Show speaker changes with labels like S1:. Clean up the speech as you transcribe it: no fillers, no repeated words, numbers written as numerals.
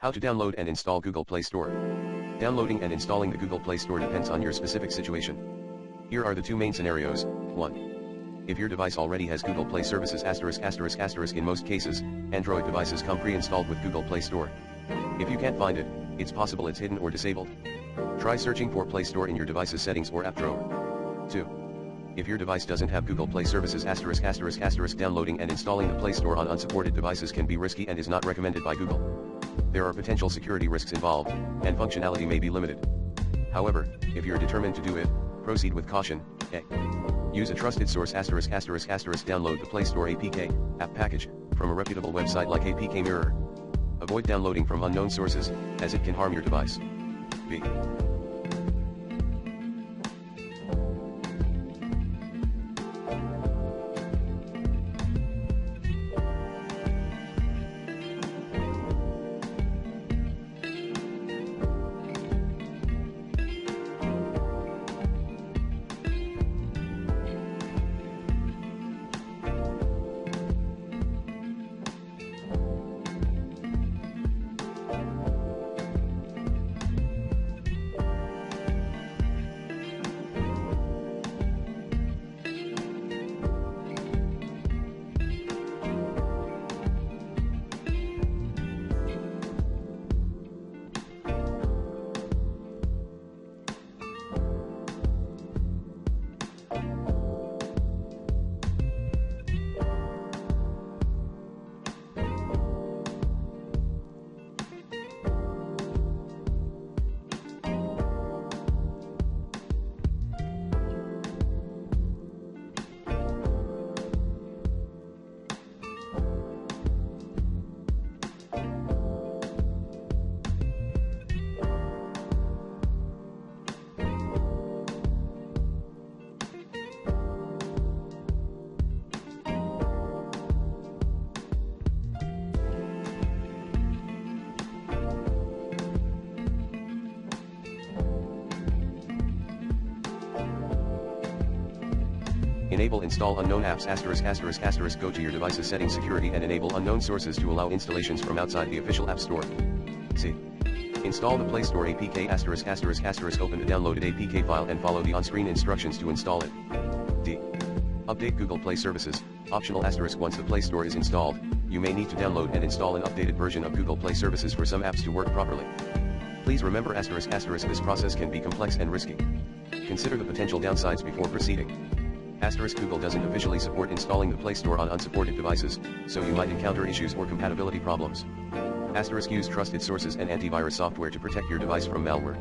S1: How to download and install Google Play Store. Downloading and installing the Google Play Store depends on your specific situation. Here are the two main scenarios. 1. If your device already has Google Play services *****, in most cases, Android devices come pre-installed with Google Play Store. If you can't find it, it's possible it's hidden or disabled. Try searching for Play Store in your device's settings or app drawer. 2. If your device doesn't have Google Play services *****, downloading and installing the Play Store on unsupported devices can be risky and is not recommended by Google. There are potential security risks involved, and functionality may be limited. However, if you're determined to do it, proceed with caution. A. Use a trusted source *****, download the Play Store APK, app package, from a reputable website like APK Mirror. Avoid downloading from unknown sources, as it can harm your device. B. Enable install unknown apps *****, go to your device's settings security and enable unknown sources to allow installations from outside the official App Store. C. Install the Play Store APK *****, open the downloaded APK file and follow the on-screen instructions to install it. D. Update Google Play services, optional ***. Once the Play Store is installed, you may need to download and install an updated version of Google Play services for some apps to work properly. Please remember ****, this process can be complex and risky. Consider the potential downsides before proceeding. Google doesn't officially support installing the Play Store on unsupported devices, so you might encounter issues or compatibility problems. Use trusted sources and antivirus software to protect your device from malware.